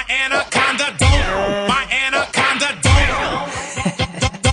My anaconda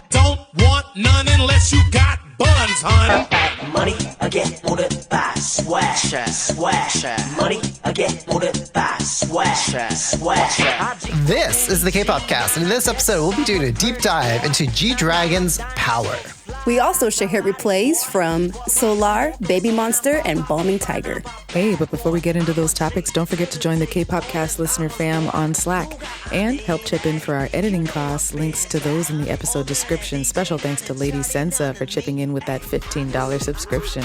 don't want none unless you got buns, hun. Money, I get ordered by swag, swag. Money, I get ordered by swag, swag. This is the K-Pop Cast, and in this episode, we'll be doing a deep dive into G-Dragon's power. We also share hit replays from Solar, Baby Monster, and Balming Tiger. Hey, but before we get into those topics, don't forget to join the K-Pop Cast listener fam on Slack and help chip in for our editing costs. Links to those in the episode description. Special thanks to Lady Sensa for chipping in with that $15 subscription.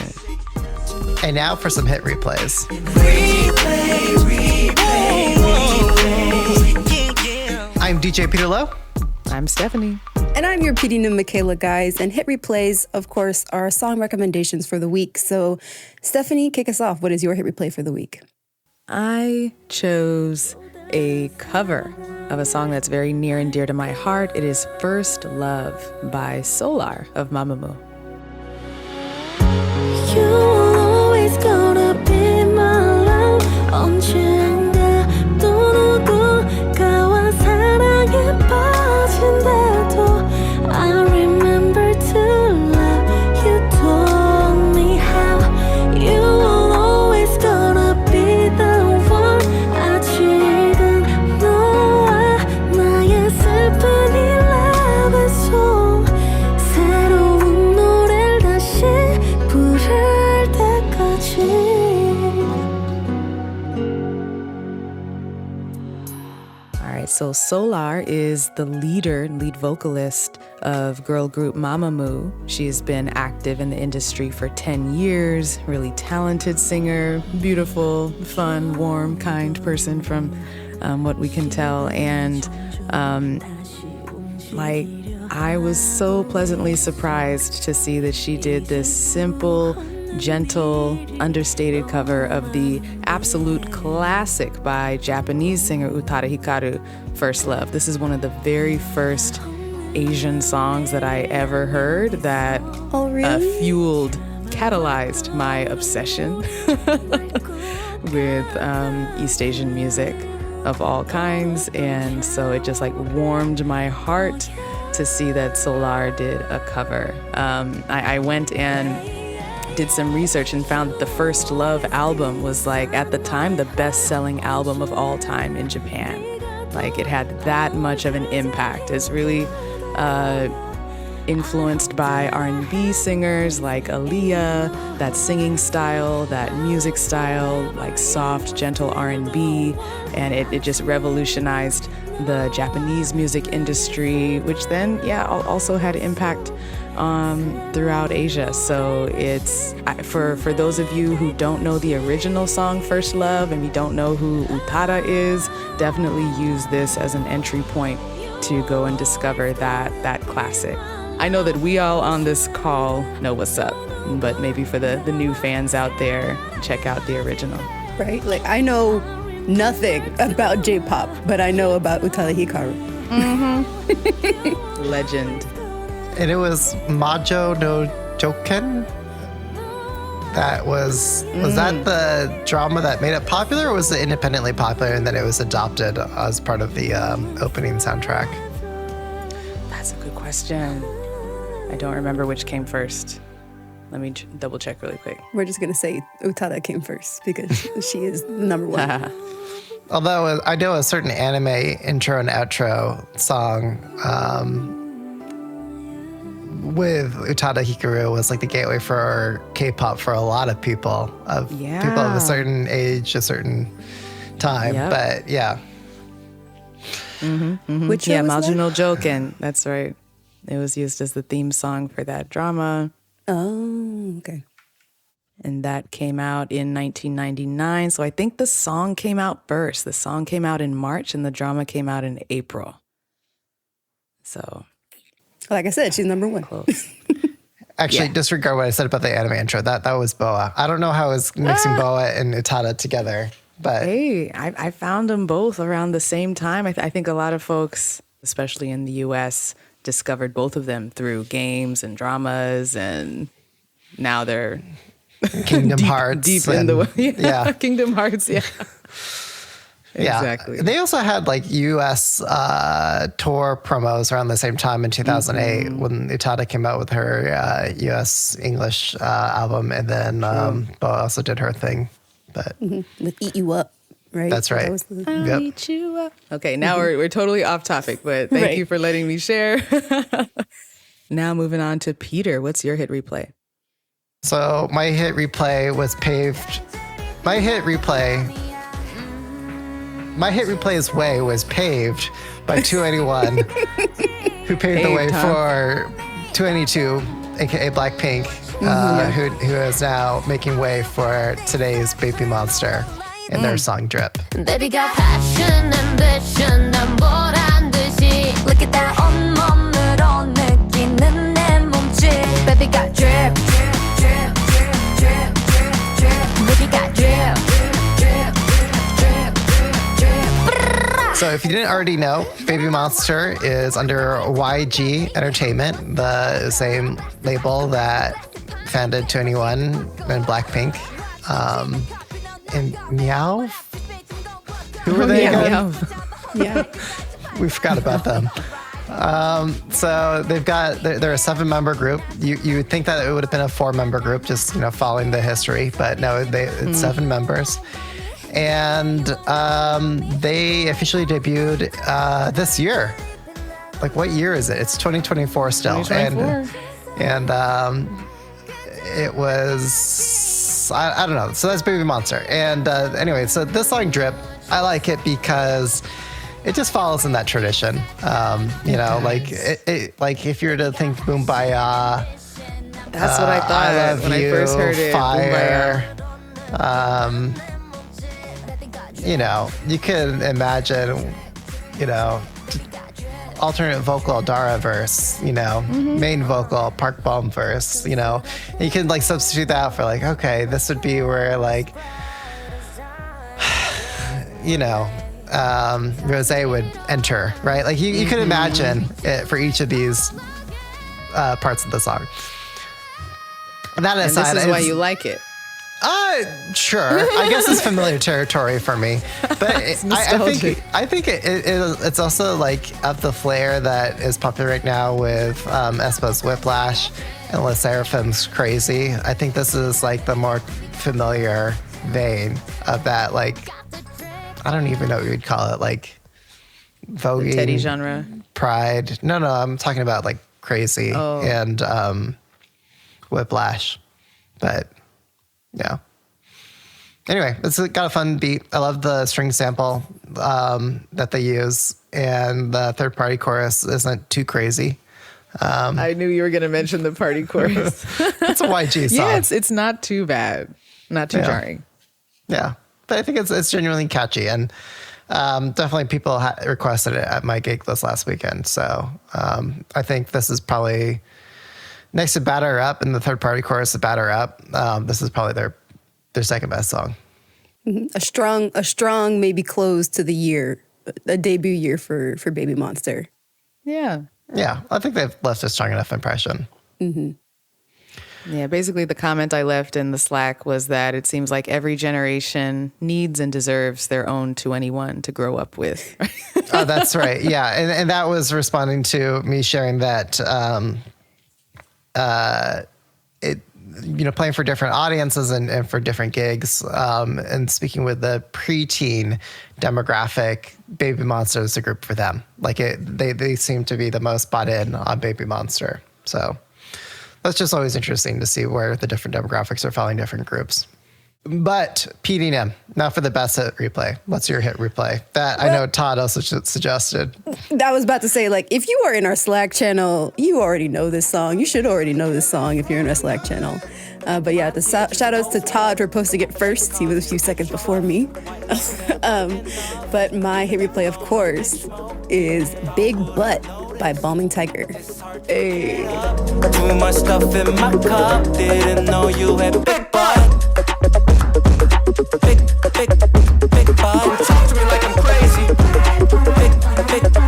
And now for some hit replays. I'm DJ Peter Lowe. I'm Stephanie. And I'm your PD New Michaela, guys. And hit replays, of course, are song recommendations for the week. So, Stephanie, kick us off. What is your hit replay for the week? I chose a cover of a song that's very near and dear to my heart. It is First Love by Solar of Mamamoo. You're always gonna be my love. 언젠가 또 누군가와 사랑에 빠진대도 I remember to love you. Told me how you were always gonna be the one. 아직은 너와 나의 슬픈 이 love song 새로운 노래를 다시 부를 때까지. So Solar is the lead vocalist of girl group Mamamoo. She's been active in the industry for 10 years, really talented singer, beautiful, fun, warm, kind person from what we can tell. And I was so pleasantly surprised to see that she did this simple, gentle, understated cover of the absolute classic by Japanese singer Utada Hikaru, First Love. This is one of the very first Asian songs that I ever heard that catalyzed my obsession with East Asian music of all kinds. And so it just warmed my heart to see that Solar did a cover. I went and did some research and found that the First Love album was at the time the best-selling album of all time in Japan. It had that much of an impact. It's really influenced by R&B singers like Aaliyah, that singing style, that music style, soft, gentle R&B, and it just revolutionized the Japanese music industry, which then, also had impact throughout Asia. So it's for those of you who don't know the original song First Love and you don't know who Utada is, definitely use this as an entry point to go and discover that classic. I know that we all on this call know what's up, but maybe for the new fans out there, check out the original. Right? I know nothing about J-pop, but I know about Utada Hikaru. Mm-hmm. Legend. And it was Majo no Joken? That was that the drama that made it popular, or was it independently popular and then it was adopted as part of the opening soundtrack? That's a good question. I don't remember which came first. Let me double check really quick. We're just going to say Utada came first because she is number one. Although I know a certain anime intro and outro song with Utada Hikaru was the gateway for K-pop for a lot of people of a certain age, a certain time. Yep. But yeah. Mm-hmm, mm-hmm. Which Majo no Joken. That's right. It was used as the theme song for that drama. Oh, okay. And that came out in 1999. So I think the song came out first. The song came out in March and the drama came out in April. So, like I said, she's number one. Close. Actually, disregard what I said about the anime intro. That was Boa. I don't know how I was mixing Boa and Utada together. But hey, I found them both around the same time. I think a lot of folks, especially in the U.S., discovered both of them through games and dramas, and now they're Kingdom Hearts. Deep in the Kingdom Hearts, yeah. Yeah. Exactly. They also had like US tour promos around the same time in 2008 when Utada came out with her US English album, and then Boa also did her thing. But With Eat You Up, right? that's right. That was the- Yep. Eat you up. Okay, now we're totally off topic, but thank Right. you for letting me share. Now moving on to Peter. What's your hit replay? So my hit replay was paved. My hit replay's way was paved by 2NE1, who paved the way Paved, huh? for 2NE2, aka Blackpink, who is now making way for today's Baby Monster in their song Drip. Baby got passion, ambition, 난 보란 듯이 Look at that 온몸으로 느끼는 내 몸짓 Baby got drip, drip, drip, drip, drip, drip Baby got drip, drip, drip, drip, drip So if you didn't already know, Baby Monster is under YG Entertainment, the same label that founded 2NE1 and Blackpink. And Meow? Who were they again? Yeah. We forgot about them. So they're a 7-member group. You would think that it would have been a 4-member group, just following the history, but no, it's 7 members. And they officially debuted this year. Like, what year is it? It's 2024 still. 2024. And it was, I don't know. So that's Baby Monster. And anyway, so this song Drip, I like it because it just follows in that tradition. Like like if you were to think Boombaya, That's what I thought when I first heard it. Fire. Boombaya. You could imagine, alternate vocal Dara verse, main vocal Park Bom verse, you can like substitute that for like, okay, this would be where like, Rose would enter, right? Like you could imagine it for each of these parts of the song. That And aside, this is why you like it. Sure. I guess it's familiar territory for me, but nostalgic. I think it's also like of the flair that is popular right now with aespa's Whiplash and LE SSERAFIM's Crazy. I think this is like the more familiar vein of that. Like, I don't even know what you'd call it. Like voguing, Teddy genre. Pride. No, I'm talking about like Crazy and Whiplash, but. Yeah. Anyway, it's got a fun beat. I love the string sample that they use, and the third-party chorus isn't too crazy. I knew you were going to mention the party chorus. It's a YG song. Yeah, it's not too bad. Not too jarring. Yeah, but I think it's genuinely catchy, and definitely people requested it at my gig this last weekend. So I think this is probably... Next to Batter Up and the third-party chorus of Batter Up, this is probably their second best song. A strong maybe close to the year, a debut year for Baby Monster. Yeah. Yeah, I think they've left a strong enough impression. Yeah, basically the comment I left in the Slack was that it seems like every generation needs and deserves their own 2NE1 to grow up with. Oh, that's right. Yeah, and that was responding to me sharing that playing for different audiences and for different gigs, and speaking with the preteen demographic, Baby Monster is a group for them. Like they seem to be the most bought in on Baby Monster. So that's just always interesting to see where the different demographics are following different groups. But PDM, now for the best hit replay. What's your hit replay? That I know Todd also suggested. I was about to say, like, if you are in our Slack channel, you already know this song. You should already know this song if you're in our Slack channel. But yeah, shout outs to Todd for posting it first. He was a few seconds before me. But my hit replay, of course, is Big Butt by Bombing Tiger. Hey. Too much stuff in my cup, didn't know you had big butt. Big butt. Talk to me like I'm crazy. Big butt.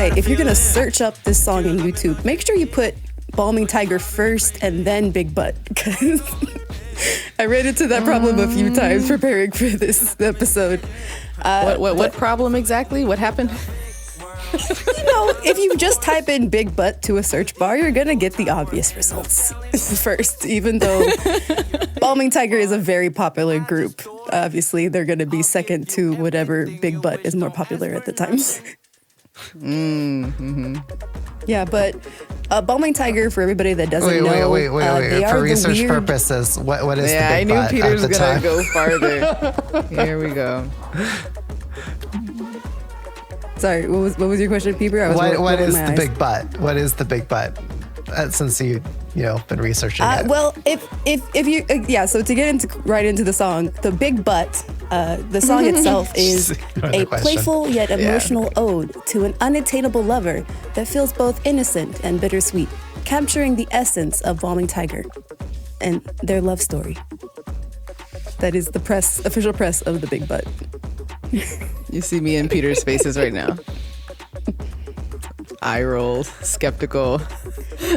say, if you're gonna search up this song in YouTube, make sure you put Balming Tiger first and then Big Butt, because I ran into that problem a few times preparing for this episode. What problem exactly? What happened? You know, if you just type in Big Butt to a search bar, you're gonna get the obvious results first, even though Balming Tiger is a very popular group. Obviously, they're gonna be second to whatever Big Butt is more popular at the time. Yeah, but Balming Tiger, for everybody that doesn't know, wait. they For are research the weird... purposes, what is the Yeah, I Big knew Butt Peter's at the gonna time? go farther. Here we go. Sorry, what was your question, Peter? I was What rolling is my the eyes. Big Butt? What is the Big Butt? Since you been researching it. Well, if you so to get right into the song, the Big Butt, the song itself is Another a question. playful yet emotional ode to an unattainable lover that feels both innocent and bittersweet, capturing the essence of Balming Tiger and their love story. That is the official press of the Big Butt. You see me in Peter's faces right now. Eye roll, skeptical.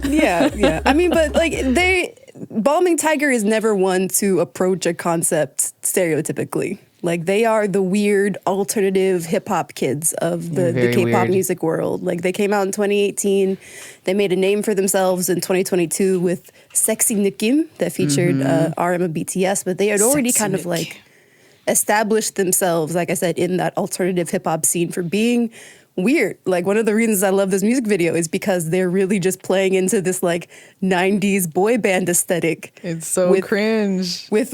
Yeah. I mean, but like Balming Tiger is never one to approach a concept stereotypically. Like they are the weird alternative hip hop kids of the Very K-pop weird. music world. Like they came out in 2018. They made a name for themselves in 2022 with Sexy Nikim that featured RM of BTS, but they had already Sexy kind of Nikim. like established themselves, like I said, in that alternative hip hop scene for being weird. Like one of the reasons I love this music video is because they're really just playing into this like 90s boy band aesthetic. It's so with, cringe. with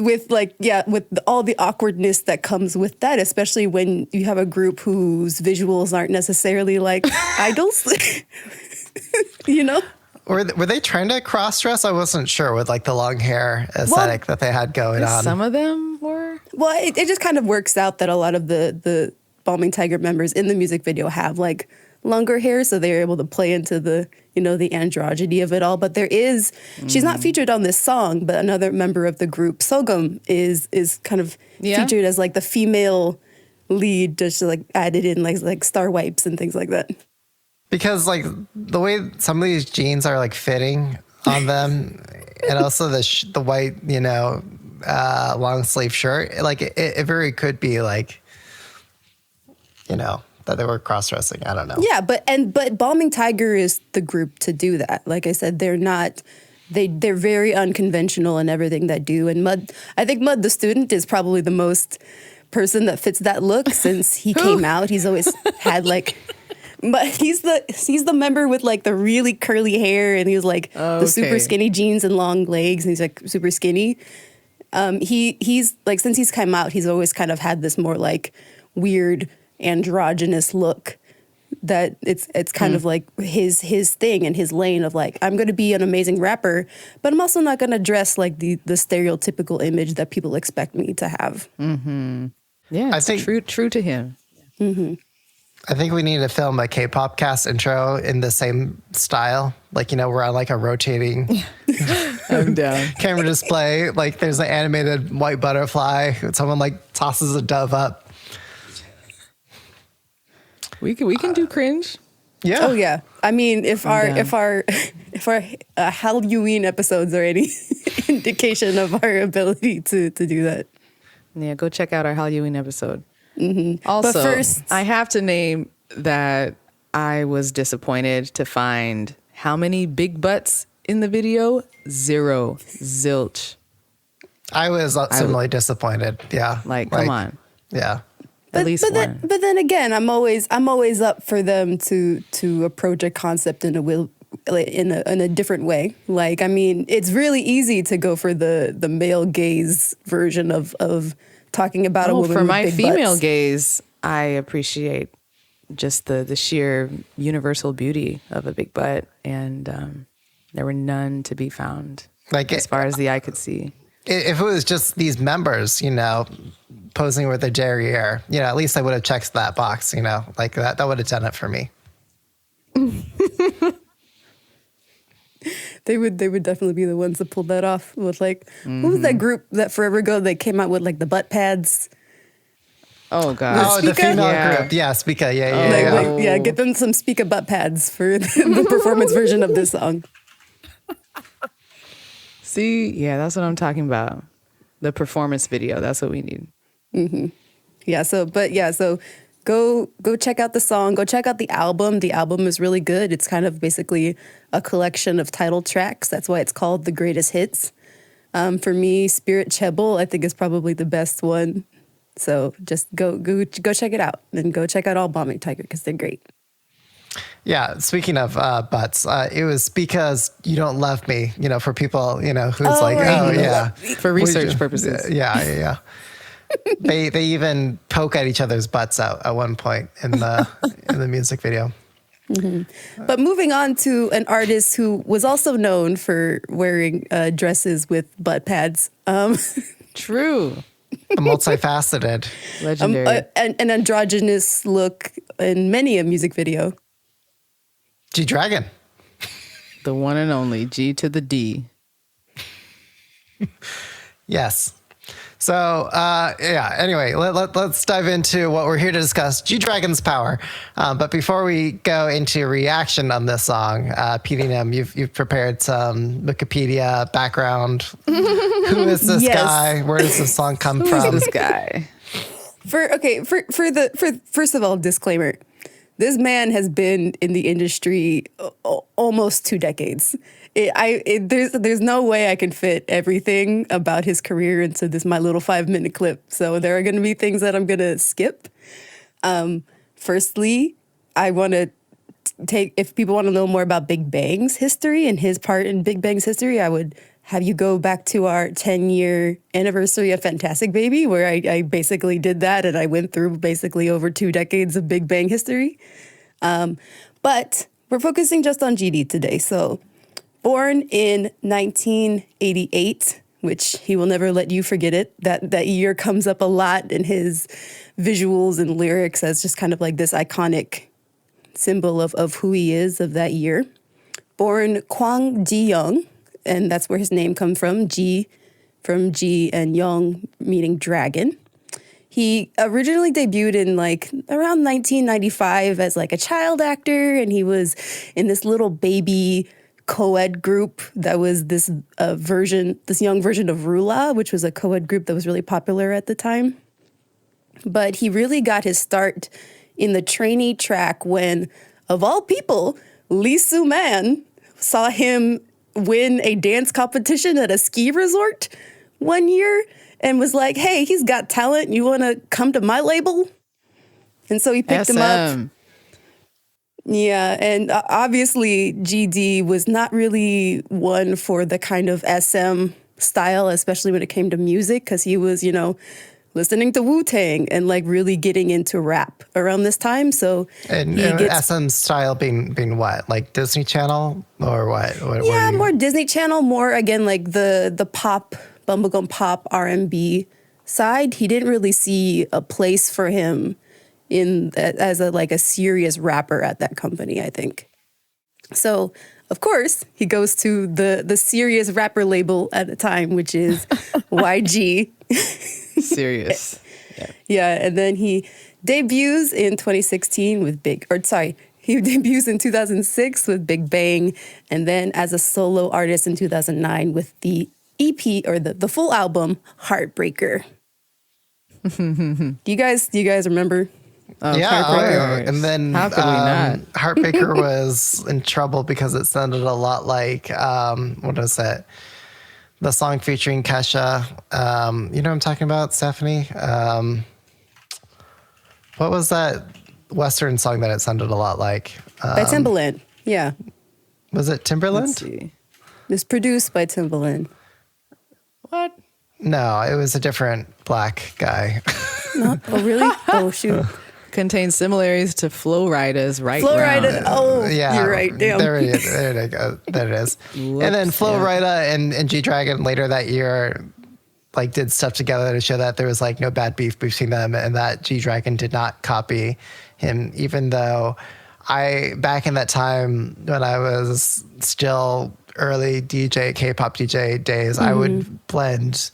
all the awkwardness that comes with that, especially when you have a group whose visuals aren't necessarily like idols. You know? Were they trying to cross dress? I wasn't sure with like the long hair aesthetic that they had going on. Some of them were. Well, it just kind of works out that a lot of the Balming Tiger members in the music video have like longer hair, so they're able to play into the the androgyny of it all. But there is, she's not featured on this song, but another member of the group, Sogum, is kind of featured as like the female lead, just like added in like star wipes and things like that. Because like the way some of these jeans are like fitting on them, and also the white long sleeve shirt, like it very could be like that they were cross dressing. I don't know. Yeah, but Balming Tiger is the group to do that. Like I said, they're not. They're very unconventional in everything they do. And I think Mud the student is probably the most person that fits that look since he came out. He's always had like. But he's the member with like the really curly hair, and he's like the super skinny jeans and long legs, and he's like super skinny. He's like, since he's come out, he's always kind of had this more like weird androgynous look that it's kind of like his thing and his lane of like, I'm going to be an amazing rapper, but I'm also not going to dress like the stereotypical image that people expect me to have. Mm-hmm. Yeah, I think true to him. Mm-hmm. I think we need to film a K-pop cast intro in the same style. Like, we're on like a rotating I'm down. camera display. Like there's an animated white butterfly. Someone like tosses a dove up. We can do cringe. Yeah. Oh yeah. I mean, if our Halloween episodes are any indication of our ability to do that. Yeah, go check out our Halloween episode. Mm-hmm. Also, but first, I have to name that I was disappointed to find how many big butts in the video. 0. Zilch. I was similarly disappointed. Yeah. Like, come on. Yeah. At least one. But then again, I'm always up for them to approach a concept in a different way. Like, I mean, it's really easy to go for the male gaze version of talking about a woman for with my big female butts. gaze, I appreciate just the sheer universal beauty of a big butt, and there were none to be found, Like as far as the eye could see. If it was just these members, posing with their derriere, at least I would have checked that box, like that would have done it for me. They would definitely be the ones that pulled that off with like, what was that group that forever ago they came out with like the butt pads? Oh god. Oh, the Spica? female Yeah. group. Yeah, Spica. Yeah, Oh. yeah, yeah. Like, yeah, get them some Spica butt pads for the performance version of this song. See, yeah, that's what I'm talking about. The performance video. That's what we need. Yeah, so go check out the song, go check out the album. The album is really good. It's kind of basically a collection of title tracks. That's why it's called The Greatest Hits. For me, Spirit Chebol, I think, is probably the best one. So just go check it out, and go check out all Bombing Tiger because they're great. Yeah, speaking of butts, it was because you don't love me, for people, who's Oh, like, right. oh, yeah. For research purposes. Yeah. They even poke at each other's butts at one point in the music video. But moving on to an artist who was also known for wearing dresses with butt pads. True. Multifaceted. Legendary. An androgynous look in many a music video. G-Dragon. The one and only G to the D. Yes. So, anyway, let's dive into what we're here to discuss, G-Dragon's Power. But before we go into reaction on this song, PDM, you've prepared some Wikipedia background. Who is this Yes. guy? Where does this song come Who from? is this guy? First of all, disclaimer. This man has been in the industry almost 2 decades. There's no way I can fit everything about his career into this my little 5-minute clip. So there are going to be things that I'm going to skip. Firstly, I want to if people want to know more about Big Bang's history and his part in Big Bang's history, I would have you go back to our 10-year anniversary of Fantastic Baby, where I basically did that, and I went through basically over 2 decades of Big Bang history. But we're focusing just on GD today. So born in 1988, which he will never let you forget it. That year comes up a lot in his visuals and lyrics as just kind of like this iconic symbol of who he is of that year. Born Kwang Ji-young, and that's where his name comes from, Ji and Young meaning dragon. He originally debuted in around 1995 as a child actor, and he was in this little baby co-ed group that was this young version of Rula, which was a co-ed group that was really popular at the time. But he really got his start in the trainee track when, of all people, Lee Soo-man saw him win a dance competition at a ski resort one year and was like, hey, he's got talent. You want to come to my label? And so he picked him up. Yeah, and obviously GD was not really one for the kind of SM style, especially when it came to music, because he was, listening to Wu-Tang and really getting into rap around this time. So And SM style being what? Like Disney Channel or what? Yeah, more Disney Channel, more again the pop, bubblegum pop R&B side. He didn't really see a place for him as a serious rapper at that company, I think. So, of course, he goes to the serious rapper label at the time, which is YG. Serious. Yeah, and then he debuts in 2016 with he debuts in 2006 with Big Bang, and then as a solo artist in 2009 with the EP or the full album Heartbreaker. Do you guys remember? Yeah, and then how could we not? Heartbreaker was in trouble because it sounded a lot like what is it? The song featuring Kesha. You know what I'm talking about, Stephanie? What was that Western song that it sounded a lot like? By Timbaland. Yeah. Was it Timberland? Let's see. It's produced by Timbaland. What? No, it was a different black guy. Oh, really? Oh, shoot. Contains similarities to Flo Rida's Right Flo Round. Rida. Oh, Yeah, you're right. Damn. There it is. There it go. There it is. Whoops, And then Flo yeah. Rida and G-Dragon later that year did stuff together to show that there was no bad beef between them and that G-Dragon did not copy him, even though back in that time when I was still early DJ, K-pop DJ days, I would blend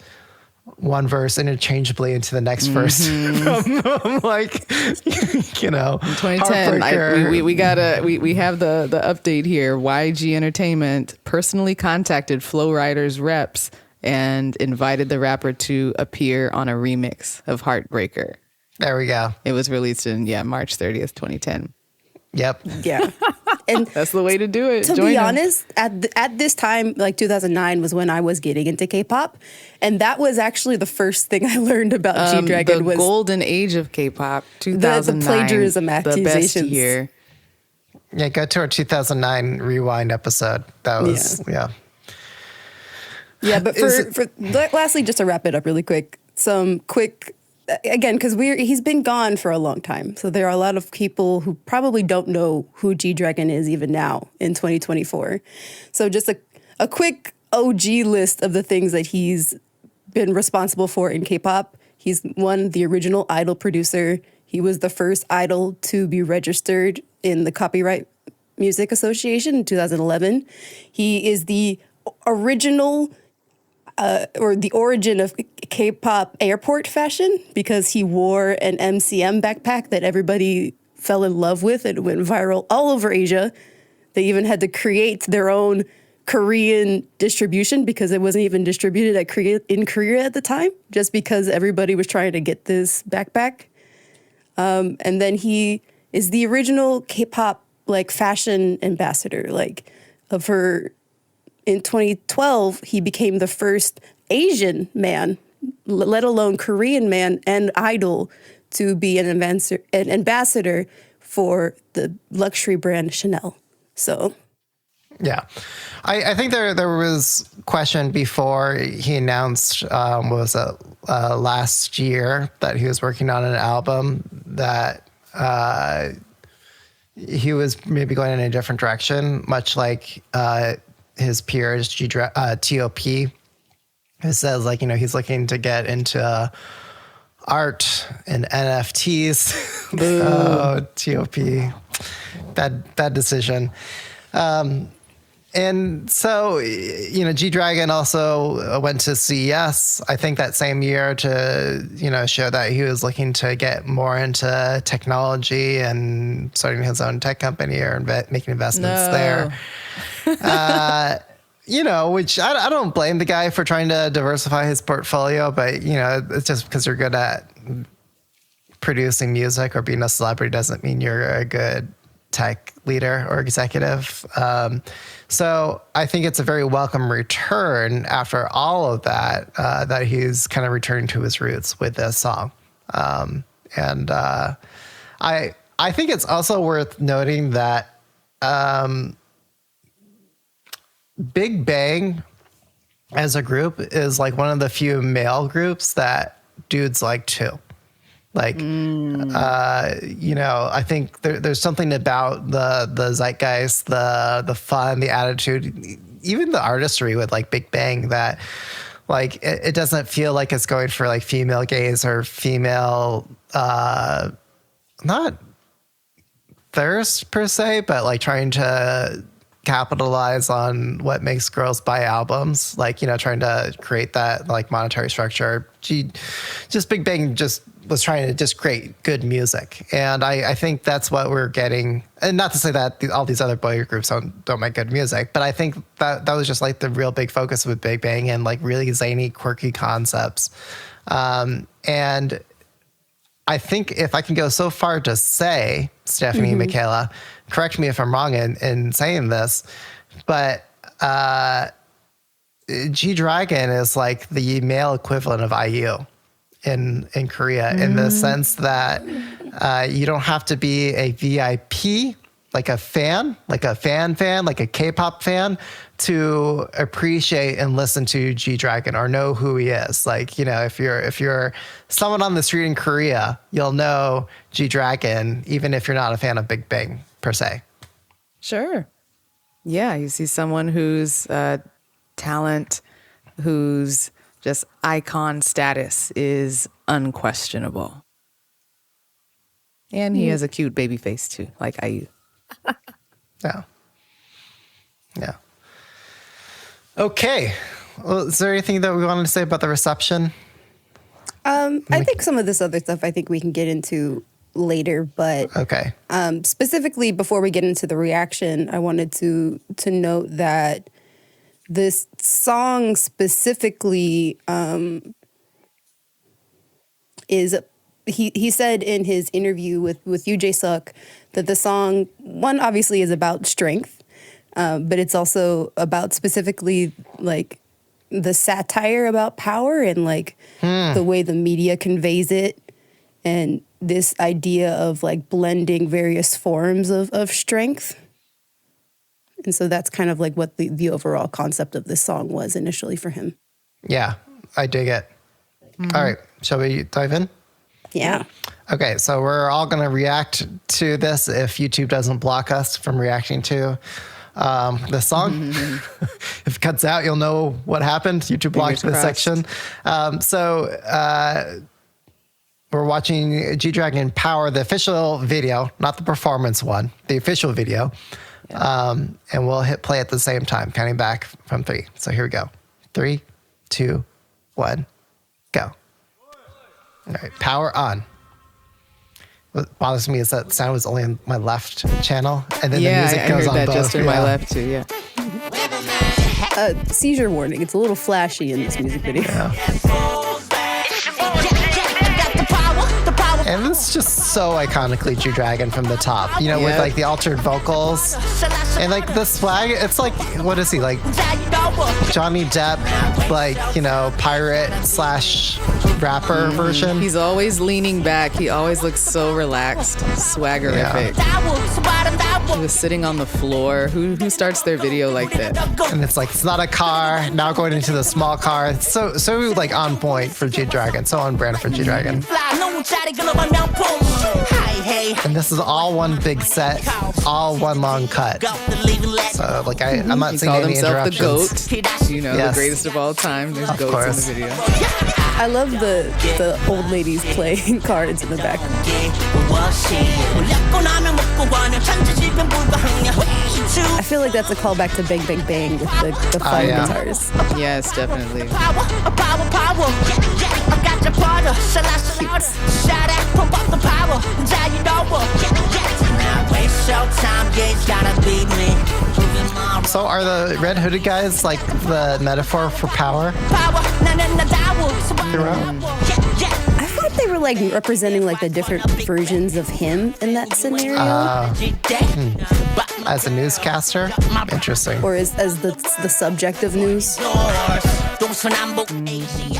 one verse interchangeably into the next verse. I'm like, you know, 2010. We have the update here. YG Entertainment personally contacted Flow Riders reps and invited the rapper to appear on a remix of Heartbreaker. There we go. It was released in March 30th, 2010. Yep. Yeah. And That's the way to do it. to Join be us. honest, at this time, like 2009 was when I was getting into K-pop. And that was actually the first thing I learned about G-Dragon the was golden age of K-pop, 2009. plagiarism The best accusations. year. Yeah, go to our 2009 rewind episode. That was, yeah. Yeah, but lastly, just to wrap it up really quick, some quick, again, because he's been gone for a long time. So there are a lot of people who probably don't know who G-Dragon is even now in 2024. So just a quick OG list of the things that he's been responsible for in K-pop. He's the original idol producer. He was the first idol to be registered in the Copyright Music Association in 2011. He is the original or the origin of K-pop airport fashion because he wore an MCM backpack that everybody fell in love with. It went viral all over Asia. They even had to create their own Korean distribution because it wasn't even distributed in Korea at the time, just because everybody was trying to get this backpack. And then he is the original K-pop like fashion ambassador, like of her. In 2012, he became the first Asian man, let alone Korean man and idol, to be an ambassador for the luxury brand Chanel. So, Yeah. I think there was question before he announced, last year that he was working on an album that he was maybe going in a different direction, much like his peers, TOP. It says like, you know, he's looking to get into art and NFTs. Oh, TOP. Bad decision. And so, you know, G-Dragon also went to CES, I think that same year to, you know, show that he was looking to get more into technology and starting his own tech company or making investments there. You know, which I don't blame the guy for trying to diversify his portfolio, but, you know, it's just because you're good at producing music or being a celebrity doesn't mean you're a good tech leader or executive. So I think it's a very welcome return after all of that, that he's kind of returned to his roots with this song. And I think it's also worth noting that Big Bang as a group is like one of the few male groups that dudes like too. Like, you know, I think there's something about the zeitgeist, the fun, the attitude, even the artistry with like Big Bang that like, it doesn't feel like it's going for like female gaze or female, not thirst per se, but like trying to capitalize on what makes girls buy albums, like, you know, trying to create that like monetary structure. Big Bang just was trying to just create good music. And I think that's what we're getting. And not to say that all these other boy groups don't make good music, but I think that was just like the real big focus with Big Bang and like really zany, quirky concepts. And I think if I can go so far to say, Stephanie, Michaela, correct me if I'm wrong in saying this, but G-Dragon is like the male equivalent of IU in Korea in the sense that you don't have to be a VIP, like a fan, like a fan, like a K-pop fan to appreciate and listen to G-Dragon or know who he is. Like, you know, if you're someone on the street in Korea, you'll know G-Dragon, even if you're not a fan of Big Bang per se. Sure. Yeah, you see someone whose talent, whose just icon status is unquestionable. And he has a cute baby face too, like IU. Yeah. Okay. Well, is there anything that we wanted to say about the reception? I think some of this other stuff I think we can get into later, but Okay. specifically before we get into the reaction, I wanted to note that this song specifically is he said in his interview with UJ Suck that the song, one, obviously is about strength, but it's also about specifically like the satire about power and like the way the media conveys it, and this idea of like blending various forms of strength. And so that's kind of like what the overall concept of this song was initially for him. Yeah, I dig it. All right, shall we dive in? Yeah. Okay, so we're all going to react to this if YouTube doesn't block us from reacting to the song. If it cuts out, you'll know what happened. YouTube blocked this section. We're watching G-Dragon Power, the official video, not the performance one, the official video. And we'll hit play at the same time, counting back from 3. So here we go. 3, 2, 1, go. All right, power on. What bothers me is that sound was only on my left channel, and then the music I goes heard on that both. just in my left too. Yeah. Seizure warning. It's a little flashy in this music video. And this is just so iconically G-Dragon from the top, you know, with Yep. like the altered vocals and like the swag. It's like, what is he, like Johnny Depp, like, you know, pirate / rapper version? He's always leaning back. He always looks so relaxed, swaggerific. He was sitting on the floor. Who starts their video like that? And it's like, it's not a car, now going into the small car. It's so like on point for G-Dragon, so on brand for G-Dragon. And this is all one big set, all one long cut. So like I'm not He seeing called any himself the interruptions. GOAT. You know, Yes. the greatest of all time. There's Of goats course. in the video. I love the old ladies playing cards in the back. I feel like that's a callback to Bang Bang Bang with the fire yeah. guitars. Yes, definitely. So are the red hooded guys like the metaphor for power throughout? I thought they were like representing like the different versions of him in that scenario, As a newscaster? Interesting. or as the subject of news,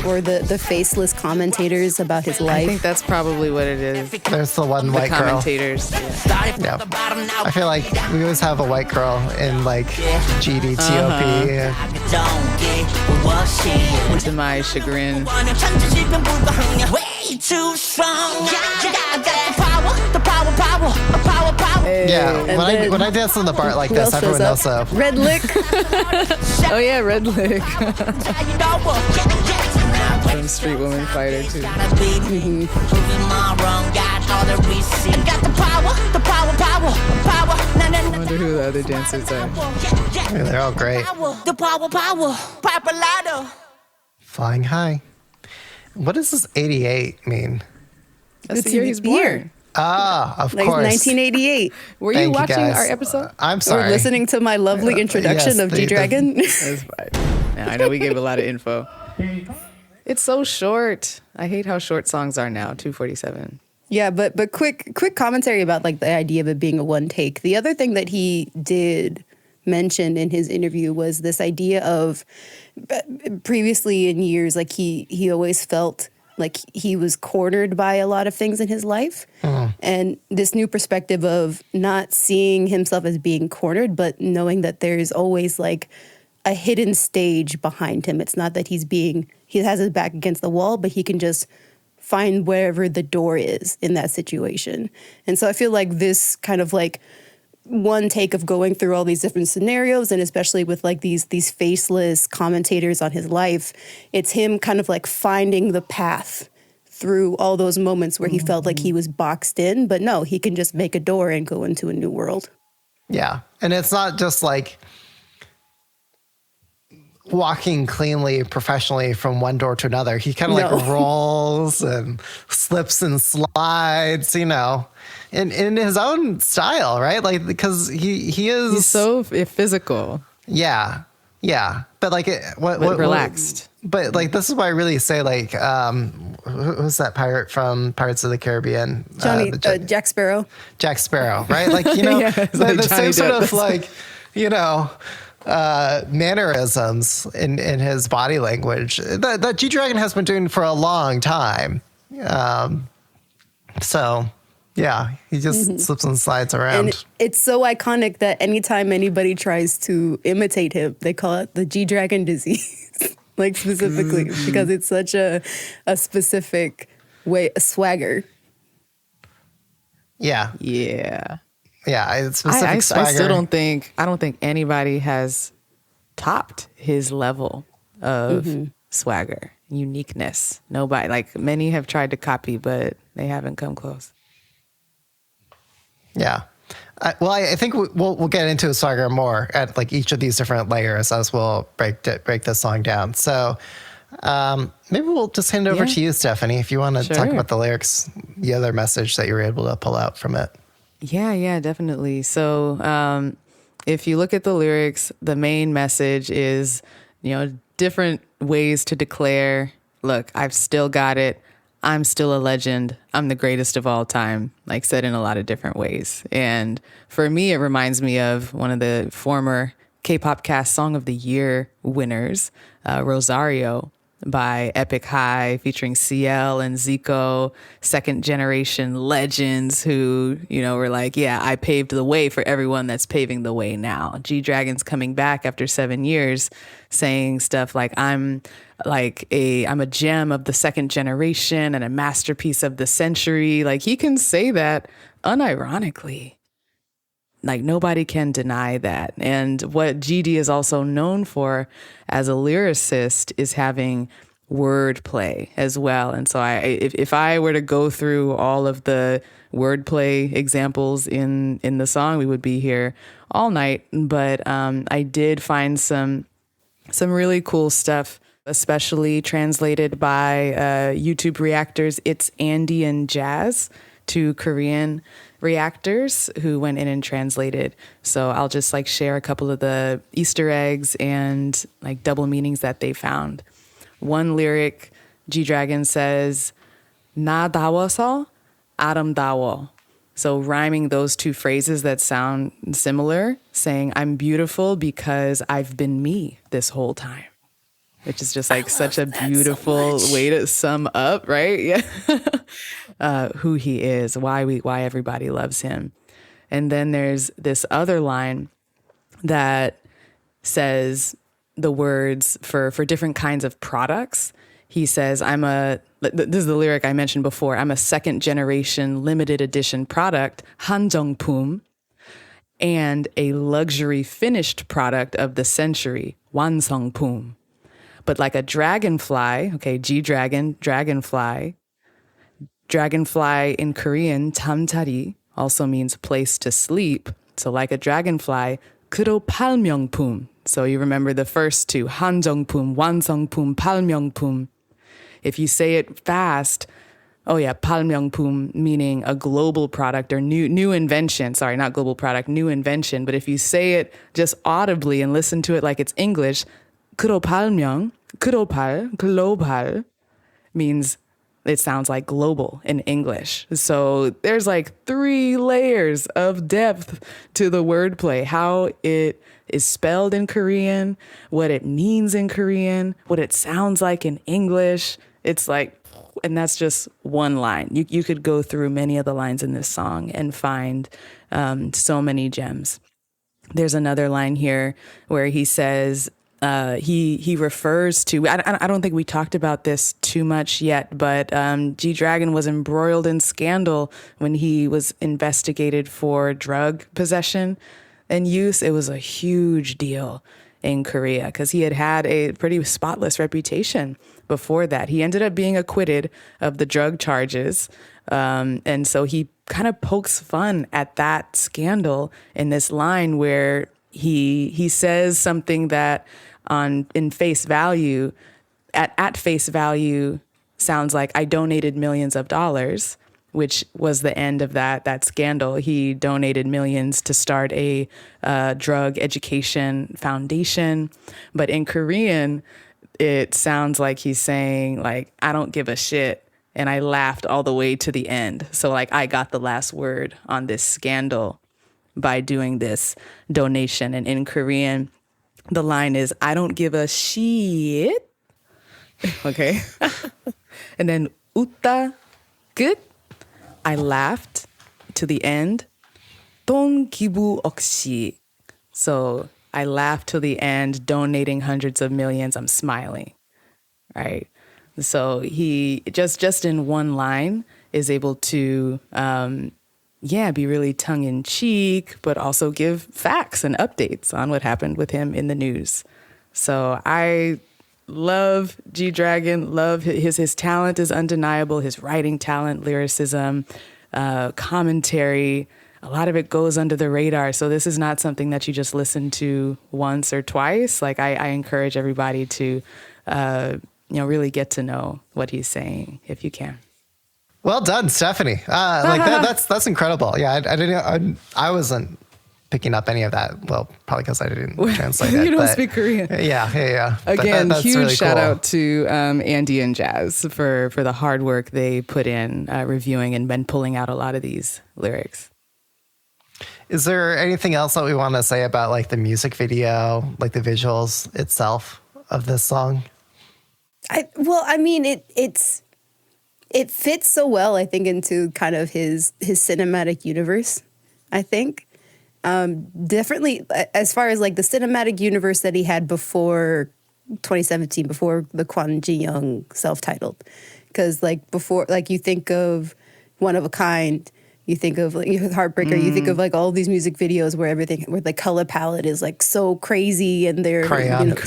or the faceless commentators about his I life. think that's probably what it is. There's the one The white girl. commentators. Yeah. I feel like we always have a white girl in like GDTOP. To my chagrin. Yeah. And then When I dance on the bar like Who this, else shows everyone up? knows so. Red Lick. Oh yeah, Red Lick from Street Woman Fighter too. I wonder who the other dancers are. Yeah, they're all great. Flying high. What does this 88 mean? That's It's the year a he's year. born. Ah, of Like course. 1988. Were Thank you you, watching guys. our episode? I'm Or sorry. listening to my lovely introduction yes, of the- G-Dragon. That's fine. Yeah, I know we gave a lot of info. It's so short. I hate how short songs are now. 2:47. Yeah, but quick commentary about like the idea of it being a one take. The other thing that he did mention in his interview was this idea of previously in years, like he always felt like he was cornered by a lot of things in his life. And this new perspective of not seeing himself as being cornered, but knowing that there's always like a hidden stage behind him. It's not that he has his back against the wall, but he can just find wherever the door is in that situation. And so I feel like this kind of like one take of going through all these different scenarios, and especially with like these faceless commentators on his life, it's him kind of like finding the path through all those moments where he felt like he was boxed in, but no, he can just make a door and go into a new world. Yeah. And it's not just like walking cleanly professionally from one door to another. He kind of like No. rolls and slips and slides, in his own style, right? Like, because he is He's so physical, yeah. But like but relaxed. but like, this is why I really say, like, who's that pirate from Pirates of the Caribbean? Jack Sparrow. Jack Sparrow, right? Like, Yeah, it's like the Johnny same sort Depp. of like, mannerisms in his body language that G-Dragon has been doing for a long time. So yeah, he just slips and slides around. And it's so iconic that anytime anybody tries to imitate him, they call it the G-Dragon disease, like specifically because it's such a specific way, a swagger. Yeah. Yeah. It's specific I swagger. still don't think anybody has topped his level of swagger, uniqueness. Nobody, like many have tried to copy, but they haven't come close. Yeah. I think we'll get into swagger more at like each of these different layers as we'll break this song down. So maybe we'll just hand it over to you, Stephanie, if you want to talk about the lyrics, the other message that you were able to pull out from it. Yeah, definitely. So if you look at the lyrics, the main message is, different ways to declare, look, I've still got it. I'm still a legend. I'm the greatest of all time, like said in a lot of different ways. And for me, it reminds me of one of the former K-pop cast Song of the Year winners, Rosario by Epic High, featuring CL and Zico, second generation legends who, were like, yeah, I paved the way for everyone that's paving the way now. G-Dragon's coming back after 7 years saying stuff like, I'm a gem of the second generation and a masterpiece of the century. Like, he can say that unironically. Like, nobody can deny that. And what GD is also known for as a lyricist is having wordplay as well. And so if I were to go through all of the wordplay examples in the song, we would be here all night. But I did find some really cool stuff, especially translated by YouTube reactors. It's Andy and Jazz, two Korean reactors who went in and translated. So I'll just share a couple of the Easter eggs and double meanings that they found. One lyric, G-Dragon says, "나 더워서 아름다워." So rhyming those two phrases that sound similar, saying, I'm beautiful because I've been me this whole time. Which is just such a beautiful way to sum up, right? Yeah. Who he is, why everybody loves him. And then there's this other line that says the words for different kinds of products. He says, this is the lyric I mentioned before, I'm a second generation limited edition product, 한정품, and a luxury finished product of the century, 완성품. But like a dragonfly, okay, G-Dragon, dragonfly. Dragonfly in Korean, 잠자리, also means place to sleep. So like a dragonfly, 그로 팔명품. So you remember the first two, 한정품, 완성품, 팔명품. If you say it fast, 팔명품, meaning a global product or new invention. Sorry, not global product, new invention. But if you say it just audibly and listen to it like it's English, 그로 팔명, global, means it sounds like global in English. So there's 3 layers of depth to the wordplay, how it is spelled in Korean, what it means in Korean, what it sounds like in English. It's and that's just one line. You could go through many of the lines in this song and find so many gems. There's another line here where he says, he refers to, I don't think we talked about this too much yet, but G-Dragon was embroiled in scandal when he was investigated for drug possession and use. It was a huge deal in Korea because he had a pretty spotless reputation before that. He ended up being acquitted of the drug charges. And so he kind of pokes fun at that scandal in this line where he says something that in face value, at face value, sounds like I donated millions of dollars, which was the end of that scandal. He donated millions to start a drug education foundation. But in Korean, it sounds like he's saying, like, I don't give a shit. And I laughed all the way to the end. So, like, I got the last word on this scandal by doing this donation. And in Korean, the line is, I don't give a shit. Okay. And then, 웃다 끝. I laughed to the end. 돈 기부 억시. So I laughed to the end, donating hundreds of millions. I'm smiling, right? So he just in one line is able to, be really tongue in cheek, but also give facts and updates on what happened with him in the news. So I love G-Dragon, love his talent is undeniable, his writing talent, lyricism, commentary, a lot of it goes under the radar. So this is not something that you just listen to once or twice. Like I encourage everybody to, really get to know what he's saying if you can. Well done, Stephanie. That's incredible. Yeah, I wasn't picking up any of that. Well, probably because I didn't translate it. You don't speak Korean. Yeah. Again, that's huge really shout cool. out to Andy and Jazz for the hard work they put in reviewing and pulling out a lot of these lyrics. Is there anything else that we want to say about like the music video, like the visuals itself of this song? It fits so well, I think, into kind of his cinematic universe, I think. Definitely, as far as like the cinematic universe that he had before 2017, before the Kwon Ji Young self-titled. Because like before, like you think of One of a Kind, you think of like Heartbreaker, you think of like all these music videos where the color palette is like so crazy and they're Crayon. Get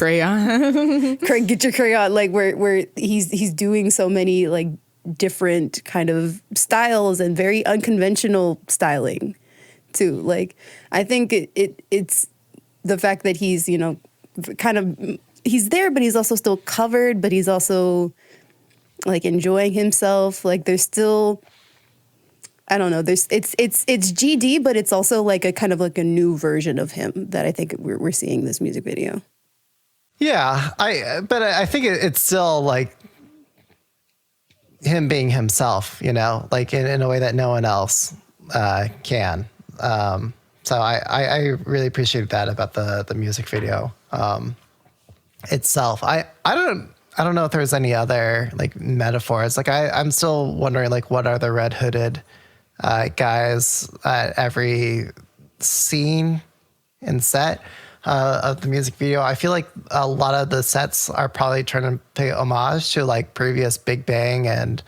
your crayon, like where he's doing so many like different kind of styles and very unconventional styling too. Like I think it's the fact that he's, kind of he's there, but he's also still covered, but he's also like enjoying himself. Like there's still, I don't know. It's GD, but it's also like a kind of like a new version of him that I think we're seeing this music video. Yeah, I think it's still like him being himself, like in a way that no one else can. So I really appreciate that about the music video itself. I don't know if there's any other like metaphors. Like I'm still wondering like what are the red hooded guys at every scene and set of the music video. I feel like a lot of the sets are probably trying to pay homage to like previous Big Bang and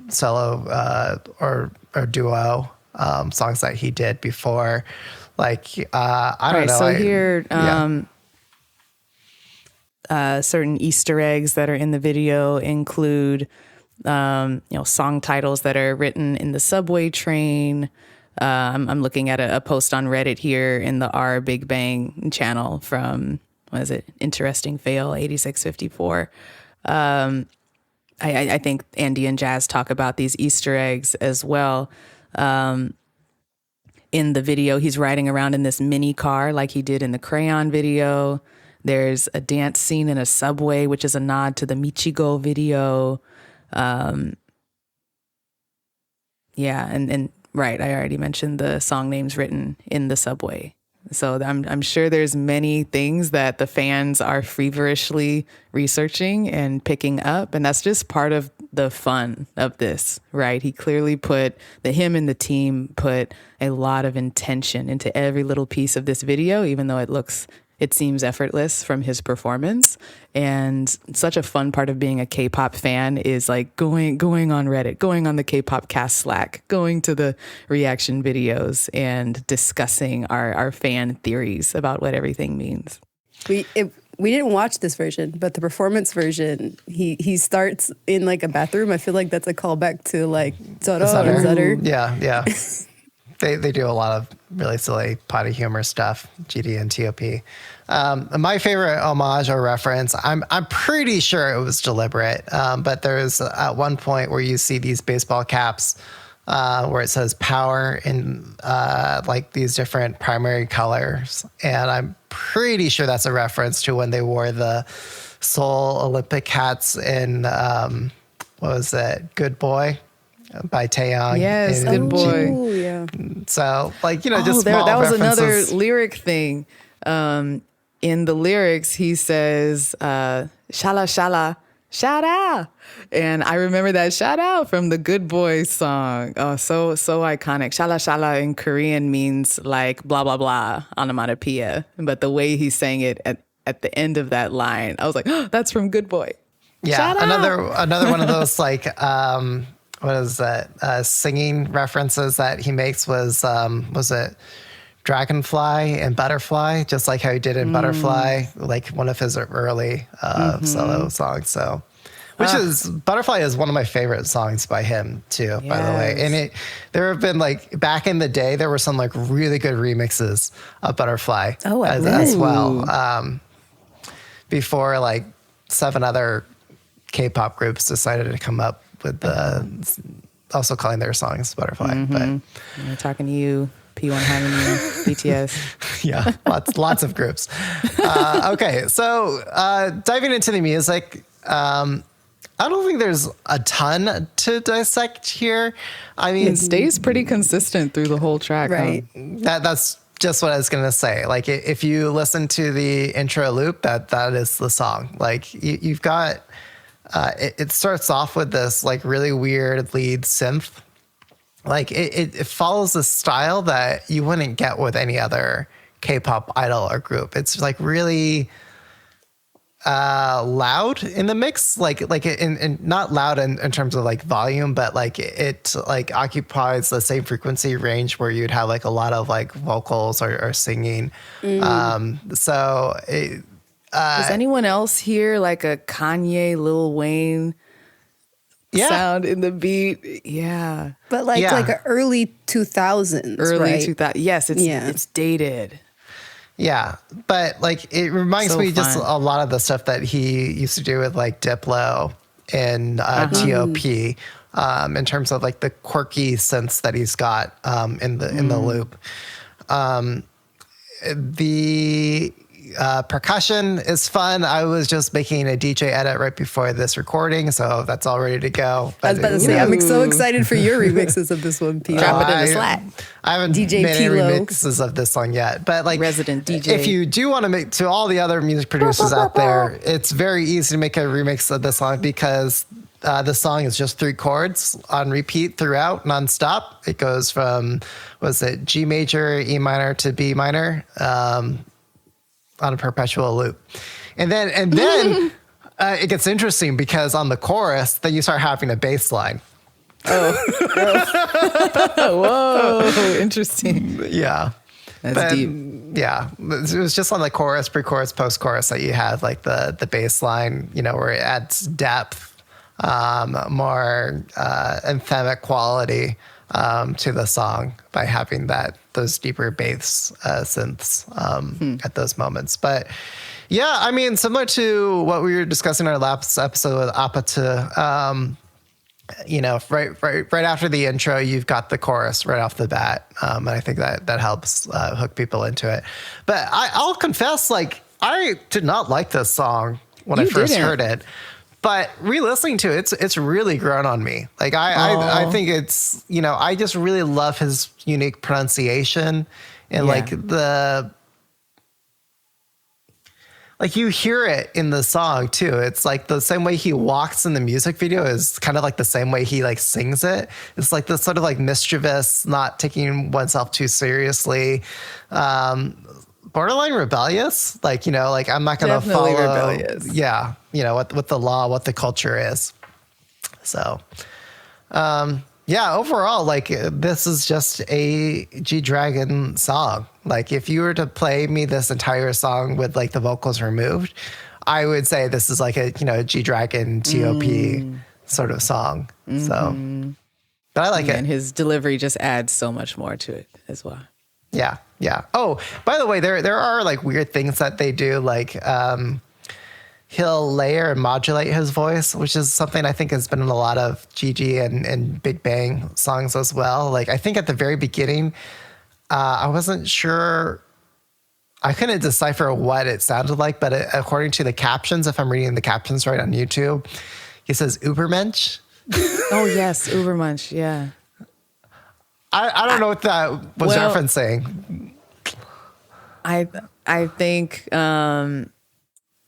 solo or duo songs that he did before. Like I don't know. So here, certain Easter eggs that are in the video include song titles that are written in the subway train. I'm looking at a post on Reddit here in the R Big Bang channel from, what is it? Interesting Fail 8654. I think Andy and Jazz talk about these Easter eggs as well. In the video, he's riding around in this mini car like he did in the Crayon video. There's a dance scene in a subway, which is a nod to the Michigo video. Right, I already mentioned the song names written in the subway. So I'm sure there's many things that the fans are feverishly researching and picking up, and that's just part of the fun of this, right? He clearly him and the team put a lot of intention into every little piece of this video, even though it seems effortless from his performance. And such a fun part of being a K-pop fan is like going on Reddit, going on the K-pop cast Slack, going to the reaction videos and discussing our fan theories about what everything means. We didn't watch this version, but the performance version, he starts in like a bathroom. I feel like that's a callback to like Zoro and Zutter. Yeah. they do a lot of really silly potty humor stuff, GD and TOP. My favorite homage or reference, I'm pretty sure it was deliberate, but there's at one point where you see these baseball caps where it says power in like these different primary colors. And I'm pretty sure that's a reference to when they wore the Seoul Olympic hats in, what was it, Good Boy by Taeyong. Yes, Good Boy. Oh, yeah. So, like, you know, just there, small that was another references. lyric thing. In the lyrics, he says, "Shala shala, shout out," and I remember that shout out from the Good Boy song. Oh, so iconic. Shala shala in Korean means like blah blah blah onomatopoeia, but the way he sang it at the end of that line, I was like, oh, that's from Good Boy. Yeah, Shout out. another one of those like what is that singing references that he makes was it Dragonfly and Butterfly, just like how he did in Butterfly, like one of his early solo songs. So, which is Butterfly is one of my favorite songs by him too, by the way. And there have been like back in the day, there were some like really good remixes of Butterfly as well. Before like 7 other K-pop groups decided to come up with also calling their songs Butterfly. But I'm talking to you, P1 Harmony, BTS. yeah, lots of groups. Okay, so diving into the music, I don't think there's a ton to dissect here. I mean, It stays pretty consistent through the whole track. Right. that's just what I was gonna say. Like, if you listen to the intro loop, that is the song. Like, you've got it starts off with this like really weird lead synth. Like it follows a style that you wouldn't get with any other K-pop idol or group. It's like really loud in the mix, like in not loud in terms of like volume, but like it like occupies the same frequency range where you'd have like a lot of like vocals or singing. So Does anyone else hear like a Kanye, Lil Wayne sound in the beat? Yeah. But like Yeah. like a early 2000s, Early right? 2000. Yes, it's dated. Yeah, but like it reminds So me just fun. a lot of the stuff that he used to do with like Diplo and TOP in terms of like the quirky sense that he's got in the loop. The percussion is fun. I was just making a DJ edit right before this recording, so that's all ready to go. I was about to say, I'm so excited for your remixes of this one, P. Drop it in the Slack. I haven't DJ made any Pilo. remixes of this song yet, but like Resident DJ. if you do want to make to all the other music producers out there, it's very easy to make a remix of this song because the song is just 3 chords on repeat throughout, nonstop. It goes from G major, E minor to B minor on a perpetual loop, and then it gets interesting because on the chorus, then you start having a bass line. Whoa, interesting. Yeah. That's deep. Yeah. It was just on the chorus, pre-chorus, post-chorus that you had like the bass line, you know, where it adds depth, more anthemic quality to the song by having those deeper bass synths at those moments. But yeah, I mean, similar to what we were discussing in our last episode with Apata, you know, right after the intro, you've got the chorus right off the bat. And I think that helps hook people into it. But I'll confess, like, I did not like this song when I first heard it. But re-listening to it, it's really grown on me. Like, I think it's, you know, I just really love his unique pronunciation and like like you hear it in the song too. It's like the same way he walks in the music video is kind of like the same way he like sings it. It's like this sort of like mischievous, not taking oneself too seriously, borderline rebellious. Like, you know, like I'm not going to Definitely follow. rebellious. Yeah, you know what the law, what the culture is. So, yeah, overall, like this is just a G-Dragon song. Like if you were to play me this entire song with like the vocals removed, I would say this is like a, you know, G-Dragon TOP sort of song. So But I like And it. his delivery just adds so much more to it as well. Yeah, yeah. Oh, by the way, there are like weird things that they do, like he'll layer and modulate his voice, which is something I think has been in a lot of Gigi and Big Bang songs as well. Like I think at the very beginning, I wasn't sure. I couldn't decipher what it sounded like, but according to the captions, if I'm reading the captions right on YouTube, he says Ubermensch. Oh, yes. Ubermunch. Yeah. I don't know what that was Well, referencing. I think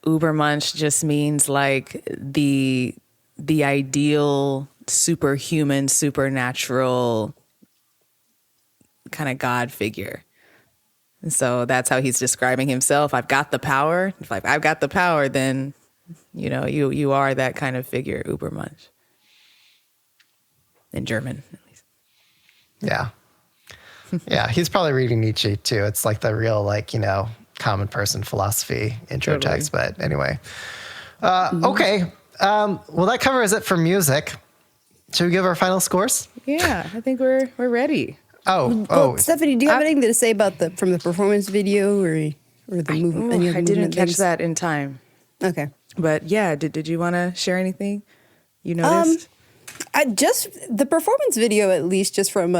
Ubermunch just means like the ideal superhuman, supernatural kind of God figure. And so that's how he's describing himself. I've got the power. If I've got the power, then you are that kind of figure, Ubermunch. In German, at least. Yeah. Yeah, he's probably reading Nietzsche too. It's like the real, like, common person philosophy intro Totally. text. But anyway. Okay. Well, that covers it for music. Should we give our final scores? Yeah, I think we're ready. Oh, Stephanie, do you have anything to say about from the performance video or the movement? I didn't catch that in time. Okay. But yeah, did you want to share anything you noticed? I just the performance video, at least, just from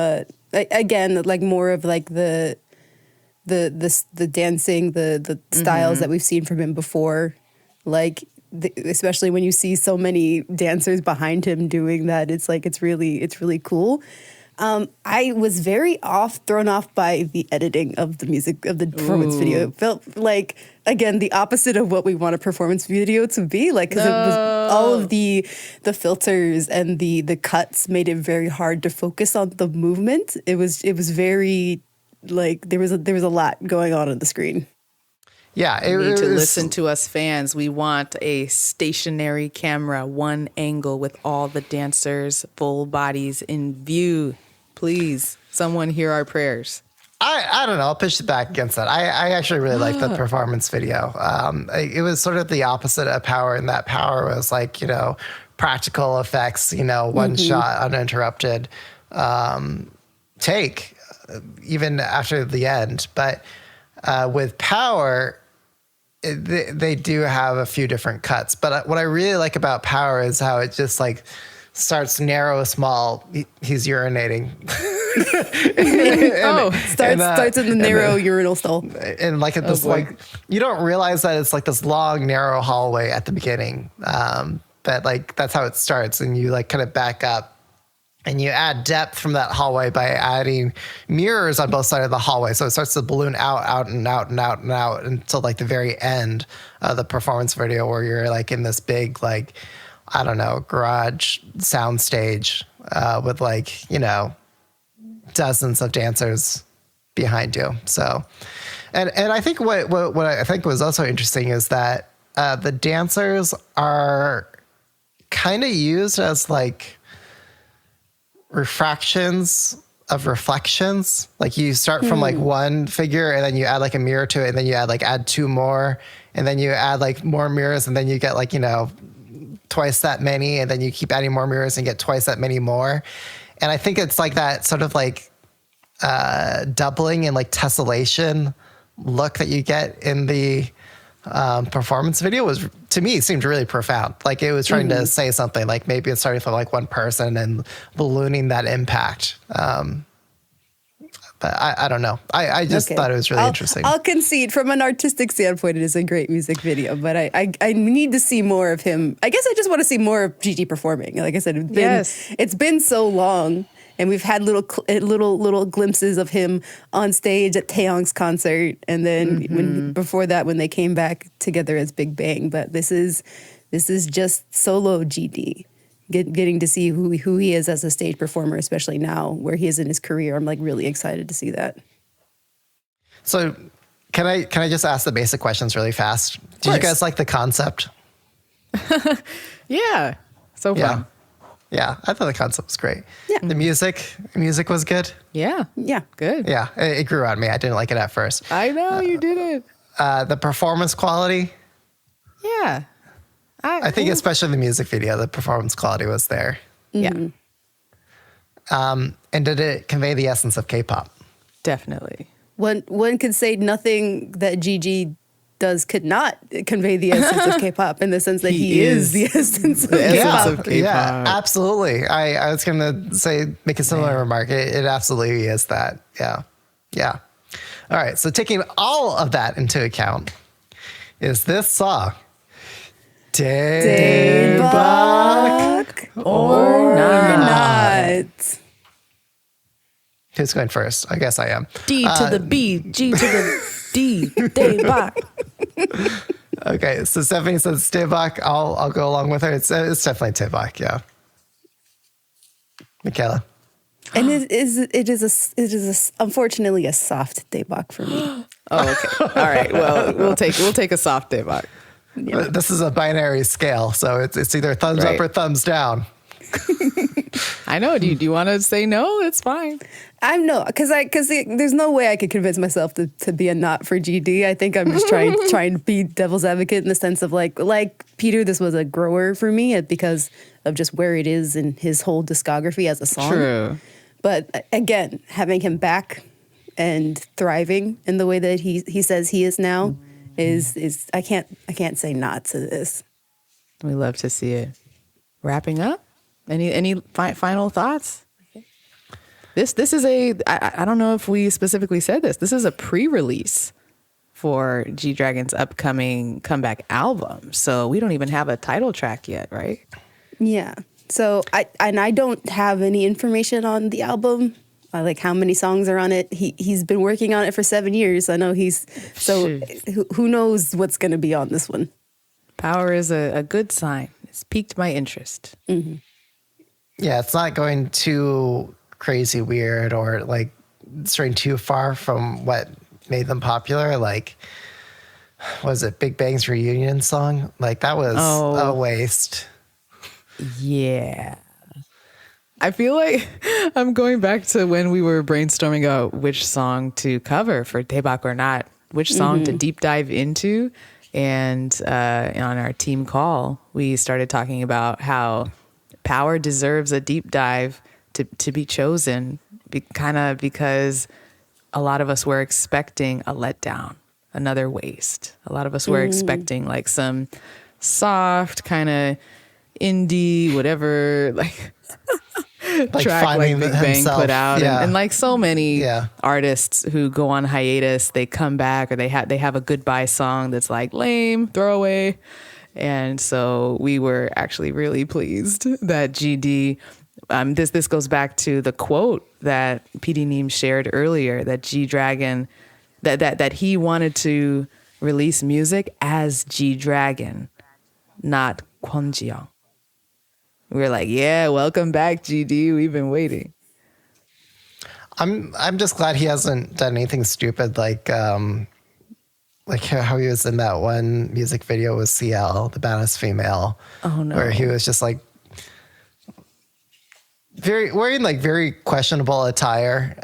again, like more of like the dancing, the styles that we've seen from him before, like especially when you see so many dancers behind him doing that, it's like it's really cool. I was very thrown off by the editing of the music of the performance video. It felt like, again, the opposite of what we want a performance video to be like, because it was all of the filters and the cuts made it very hard to focus on the movement. It was very like there was a lot going on the screen. yeah. You need to was- listen to us fans. We want a stationary camera, one angle with all the dancers' full bodies in view. Please, someone hear our prayers. I don't know. I'll push it back against that. I actually really like the performance video. It was sort of the opposite of Power, and that Power was like, practical effects, one shot, uninterrupted take, even after the end. But with Power, they do have a few different cuts. But what I really like about Power is how it just like starts narrow, small. He's urinating. Starts in the narrow urinal stall. And like at this, like, you don't realize that it's like this long, narrow hallway at the beginning. But like, that's how it starts. And you like kind of back up and you add depth from that hallway by adding mirrors on both sides of the hallway. So it starts to balloon out and out and out and out until like the very end of the performance video, where you're like in this big, like, I don't know, garage sound stage with like, dozens of dancers behind you. So, and I think what I think was also interesting is that the dancers are kind of used as like refractions of reflections. Like you start from like one figure and then you add like a mirror to it, and then you add two more, and then you add like more mirrors, and then you get like, twice that many, and then you keep adding more mirrors and get twice that many more. And I think it's like that sort of like doubling and like tessellation look that you get in the performance video was, to me, seemed really profound. Like it was trying to say something, like maybe it's starting from like one person and ballooning that impact. But I don't know. I just thought it was really interesting. I'll concede from an artistic standpoint, it is a great music video, but I need to see more of him. I guess I just want to see more of Gigi performing. Like I said, it's been so long, and we've had little glimpses of him on stage at Taeyong's concert, and then before that when they came back together as Big Bang. But this is just solo Gigi. Getting to see who he is as a stage performer, especially now where he is in his career. I'm like really excited to see that. So can I just ask the basic questions really fast? Did you guys like the concept? Yeah. So fun. Yeah, I thought the concept was great. Yeah. The music was good. Yeah. Good. Yeah, it grew on me. I didn't like it at first. I know you did it. The performance quality, Yeah. I think especially the music video, the performance quality was there. Yeah. And did it convey the essence of K-pop? Definitely. One could say nothing that Gigi does could not convey the essence of K-pop in the sense that he is the essence of K-pop. of K-pop. Yeah, absolutely. I was going to say, make a similar remark. It absolutely is that. Yeah. Yeah. All right. So taking all of that into account is this song. Daebak or not. Who's going first? I guess I am. D to the B, G to the D, Daebak. Okay, so Stephanie says Daebak. I'll go along with her. It's definitely Daebak, yeah. Michaela. And it is unfortunately a soft Daebak for me. Oh, okay. All right. Well, we'll take a soft Daebak. This is a binary scale, so it's either thumbs Right. up or thumbs down. I know. Do you want to say no? It's fine. I'm no, because there's no way I could convince myself to be a not for GD. I think I'm just trying to be devil's advocate in the sense of like Peter, this was a grower for me because of just where it is in his whole discography as a song. True. But again, having him back and thriving in the way that he says he is now is I can't say not to this. We love to see it. Wrapping up. Any final thoughts? This is I don't know if we specifically said this. This is a pre-release for G-Dragon's upcoming comeback album. So we don't even have a title track yet, right? Yeah. So I don't have any information on the album, like how many songs are on it. He's been working on it for 7 years. I know who knows what's going to be on this one. Power is a good sign. It's piqued my interest. Mm-hmm. Yeah, it's not going too crazy weird or like straying too far from what made them popular. Like, was it Big Bang's reunion song? Like that was a waste. Yeah. I feel like I'm going back to when we were brainstorming out which song to cover for Daebak or not, which song to deep dive into. And on our team call, we started talking about how Power deserves a deep dive to be chosen, kind of because a lot of us were expecting a letdown, another waste. A lot of us were expecting like some soft kind of indie, whatever, like track like Big Bang put out. Yeah. And like so many artists who go on hiatus, they come back or they have a goodbye song that's like lame, throwaway. And so we were actually really pleased that GD, this goes back to the quote that PD Neem shared earlier, that G-Dragon, that he wanted to release music as G-Dragon, not Kwonjiyoung. We were like, yeah, welcome back, GD. We've been waiting. I'm just glad he hasn't done anything stupid like how he was in that one music video with CL, the baddest female. Oh no. Where he was just like wearing like very questionable attire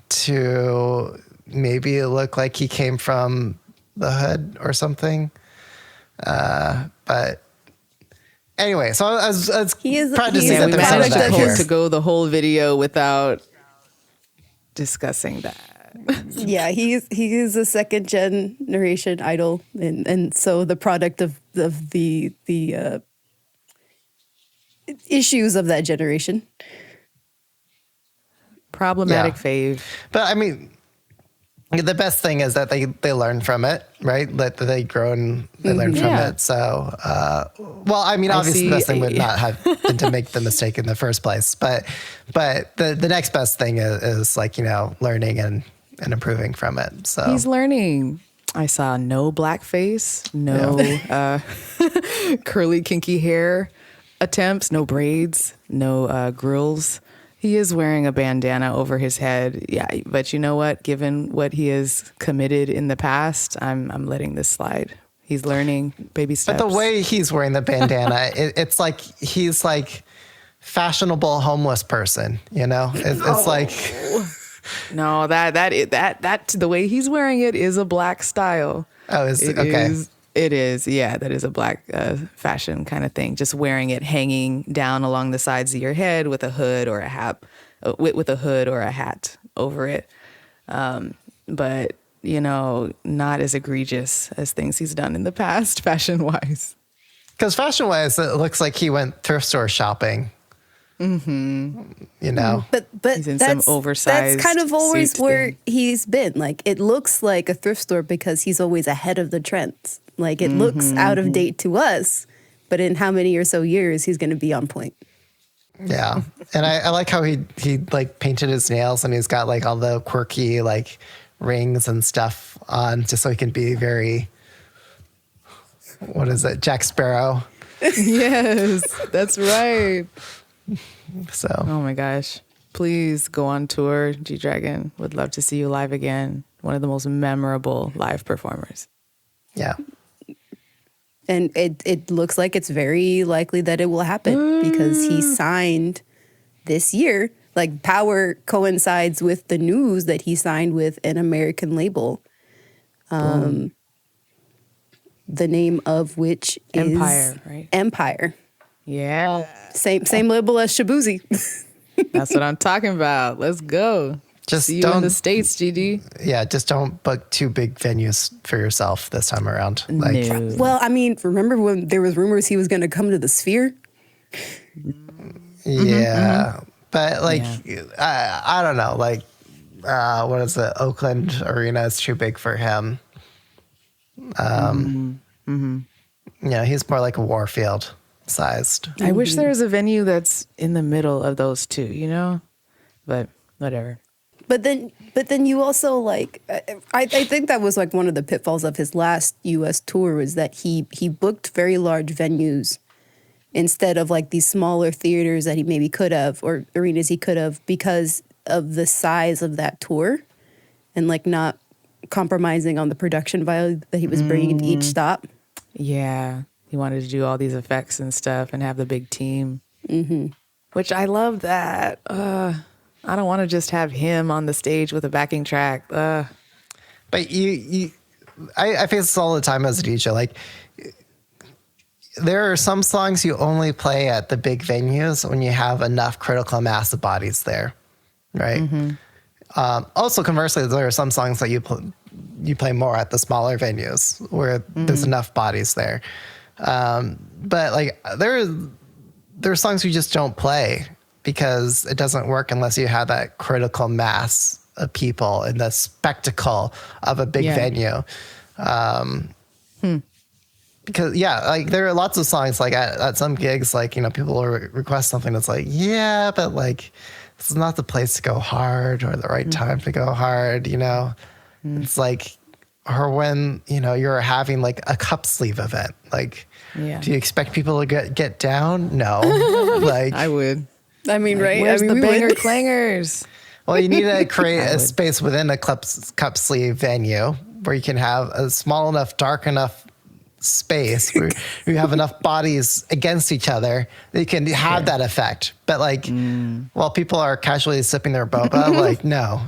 to maybe look like he came from the hood or something. But anyway, so I was proud to see that we there was managed that here. to go the whole video without discussing that. Yeah, he is a second generation idol, and so the product of the issues of that generation. Problematic fave. But I mean, the best thing is that they learn from it, right? That they grow and they learn from it. So, well, I mean, obviously the best thing would not have been to make the mistake in the first place. But the next best thing is like, learning and improving from it. So He's learning. I saw no blackface, no curly, kinky hair attempts, no braids, no grills. He is wearing a bandana over his head. Yeah, but you know what? Given what he has committed in the past, I'm letting this slide. He's learning, baby steps. But the way he's wearing the bandana, it's like he's like fashionable homeless person, It's like no, that the way he's wearing it is a black style. Oh, okay. It is, yeah. That is a black fashion kind of thing. Just wearing it hanging down along the sides of your head with a hood or a hat, with a hood or a hat over it. But you know, not as egregious as things he's done in the past, fashion wise. Because fashion wise, it looks like he went thrift store shopping. Mm-hmm. You know, but he's in some oversized that's kind of always suit where thing. he's been. Like, it looks like a thrift store because he's always ahead of the trends. Like, it looks out of date to us, but in how many or so years he's going to be on point. yeah. And I like how he like painted his nails and he's got like all the quirky like rings and stuff on just so he can be very, what is it, Jack Sparrow. Yes, that's right. So Oh my gosh. Please go on tour, G-Dragon. Would love to see you live again. One of the most memorable live performers. yeah. And it looks like it's very likely that it will happen because he signed this year. Like, Power coincides with the news that he signed with an American label. The name of which is Empire, right? Empire. Yeah. Same label as Shabuzi. That's what I'm talking about. Let's go. Just See you in don't- the States, GD. Yeah, just don't book too big venues for yourself this time around. Like, No. Well, I mean, remember when there was rumors he was going to come to the Sphere? yeah. But like, I don't know. Like, what is it? Oakland Arena is too big for him. You know, he's more like a Warfield sized. I wish there was a venue that's in the middle of those two, you know? But whatever. But then you also like, I think that was like one of the pitfalls of his last U.S. tour was that he booked very large venues instead of like these smaller theaters that he maybe could have, or arenas he could have, because of the size of that tour and like not compromising on the production value that he was bringing to each stop. Yeah. He wanted to do all these effects and stuff and have the big team. Mm-hmm. Which I love that. I don't want to just have him on the stage with a backing track. But I face this all the time as a DJ. Like, there are some songs you only play at the big venues when you have enough critical mass of bodies there, right? Also, conversely, there are some songs that you play more at the smaller venues where there's enough bodies there. But like, there are songs you just don't play because it doesn't work unless you have that critical mass of people and the spectacle of a big venue. Because like there are lots of songs like at some gigs, like, you know, people will request something that's like, yeah, but like this is not the place to go hard or the right time to go hard, you know. It's like, or when, you know, you're having like a cup sleeve event, like, do you expect people to get down? No. Like, I would. I mean, right? Where's I mean, the we banger would. clangers? well, you need to create a space within a cup sleeve venue where you can have a small enough, dark enough space where you have enough bodies against each other that you can have that effect. But like, while people are casually sipping their boba, like, no.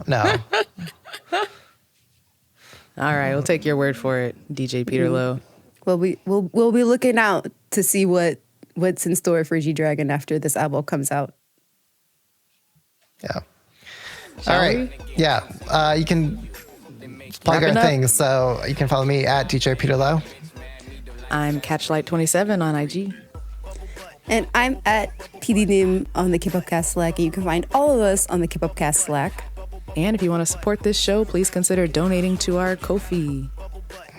All right, we'll take your word for it, DJ Peter Lowe. Well, we'll be looking out to see what's in store for G-Dragon after this album comes out. Yeah. All right. Yeah. You can plug our Wrapping up. things. So you can follow me at DJ Peter Lowe. I'm Catchlight27 on IG. And I'm at PDNim on the K-Popcast Slack, and you can find all of us on the K-Popcast Slack. And if you want to support this show, please consider donating to our Ko-fi.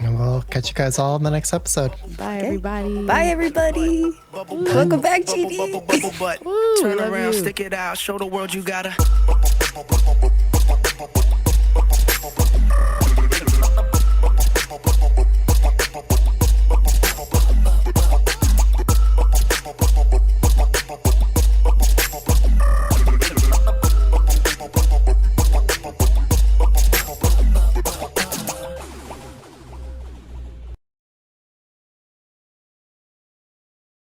And we'll catch you guys all in the next episode. Bye, everybody. Bye, everybody. Welcome back, GD. Turn love around, you. stick it out, show the world you gotta.